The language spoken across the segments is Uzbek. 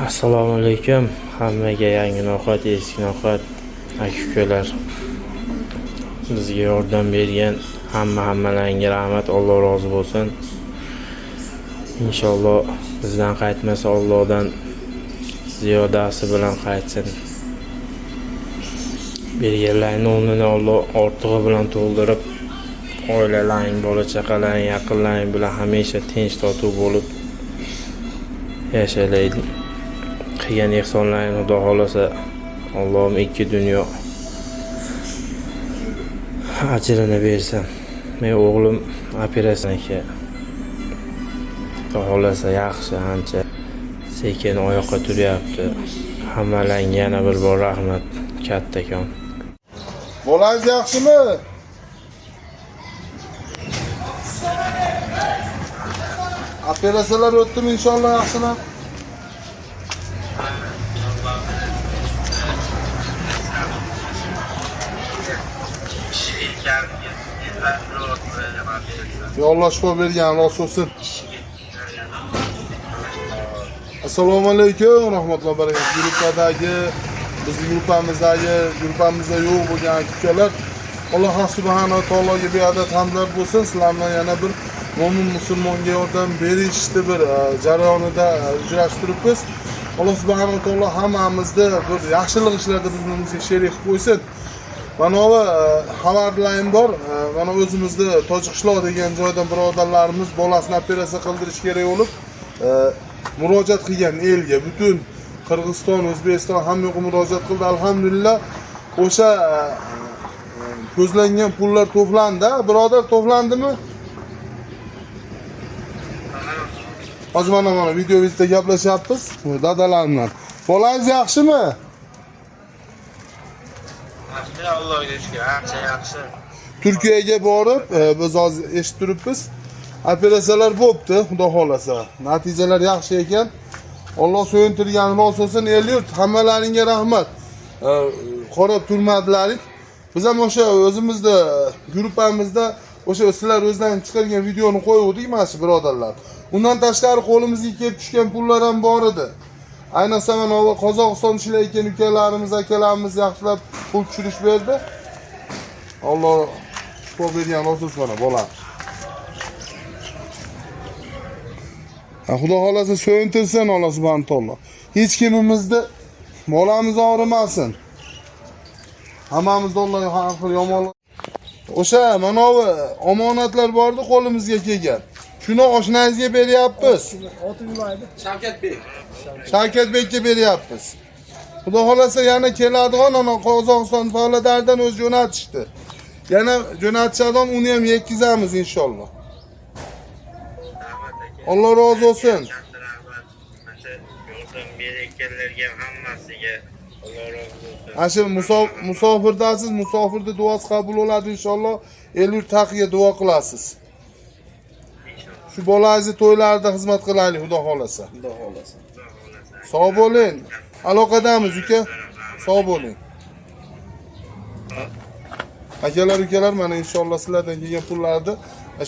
Assalomu alaykum. Hammaga yangi no'xat, eski no'xat, aka-ukalar. Bizga yordam bergan hammalarga rahmat, Alloh rozi bo'lsin. Inshaalloh bizdan qaytmasa Allohdan ziyodasi bilan qaytsin. Berganlarning o'rnini Alloh ortig'i bilan to'ldirib, oilalaring, bola-chaqalaring, yaqinlaring bilan hamisha tinch totuv bo'lib yashaylik. Qilgan ehsonlaring Xudo xolasa Allohim ikki dunyo ajrini bersin. Men o'g'lim operatsiyaga Xudo xolasa yaxshi, ancha sekin oyoqqa turyapti. Hammalarga yana bir bor rahmat, kattakon. Bolangiz yaxshimi? Operatsiyalar o'tdimi inshaalloh yaxshilab? Allah shifo bergan, rost bo'lsin. Assalomu alaykum, rahmatullohi va barakatuh. Guruhdagi, bizning gruppamizda yo'q bo'lgan aka-ukalar, Alloh subhanahu va taologa beadad hamdlar bo'lsin. Sizlarni yana bir mo'min musulmonga yordam berishni bir jarayonida uchrashtiribmiz. Alloh subhanahu va taolo hammamizni bir yaxshilik ishlarda bizimizga sherik qo'ysin. Mana bu xabarlarim bor. Mana o'zimizda Tojikishloq degan joydan birodarlarimiz bolasini operatsiya qildirish kerak bo'lib, murojaat qilgan elga, butun Qirg'iziston, O'zbekiston hammaga murojaat qildi. Alhamdulillah, o'sha ko'zlangan pullar to'plandi. Birodar, to'plandimi? Hozir mana videomizda gaplashyapmiz. Dadalar bilan. Bolangiz yaxshimi? Allohga shukr, ancha yaxshi. Turkiyaga borib, biz hozir eshitib turibmiz. Operatsiyalar bo'pti, Xudo xolasa. Natijalar yaxshi ekan. Alloh so'yintirgan rost bo'lsin. El-yurt hammalaringga rahmat. Qarab turmadilaring. Biz ham o'sha o'zimizda gruppamizda o'sha sizlar o'zdan chiqargan videoni qo'yuvdik mana shu birodarlar. Undan tashqari qo'limizga kelib tushgan pullar ham bor edi. Ayniqsa mana Qozog'iston ishlayotgan ukalarimiz, akalarimiz yaxshilab pul tushirish berdi. Alloh shifo bergan rost bo'lsin mana bola. Xudo xolasa so'yintirsin Alloh subhanahu taolo. Hech kimimizni bolamiz og'rimasin. Hammamiz Alloh xayr yomonlik. O'sha mana bu omonatlar bordi qo'limizga kelgan. Shuni oshnangizga beryapmiz. Shavkat Bekka beryapmiz. Xudo xolasa yana keladigan ana Qozog'iston faoliyatidan o'z jo'natishdi. Yana jo'natishdan uni ham yetkazamiz inshaalloh. Alloh rozi bo'lsin. Yordam berganlarga hammasiga Alloh rozi bo'lsin. Ashu musofirdasiz, musofirda duosi qabul bo'ladi inshaalloh. El-yurt haqiga duo qilasiz. Shu bolangizni to'ylarida xizmat qilaylik, Xudo xolasa. Xudo xolasa. Sog' bo'ling. Aloqadamiz uka. Sog' bo'ling. Akalar, mana inshaalloh sizlardan kelgan pullarni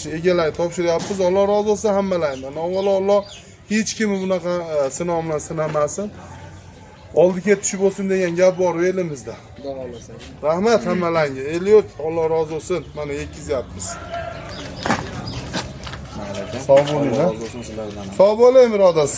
shu egalarga topshiryapmiz. Alloh rozi bo'lsin hammalaringdan. Avvalo Alloh hech kimni bunaqa sinov bilan sinamasin. Oldi ketishi bo'lsin degan gap bor elimizda. Xudo xolasa. Rahmat hammalaringga. El-yurt Alloh rozi bo'lsin. Mana yetkazyapmiz. Sog' bo'ling, ha? Sog' bo'ling, birodar.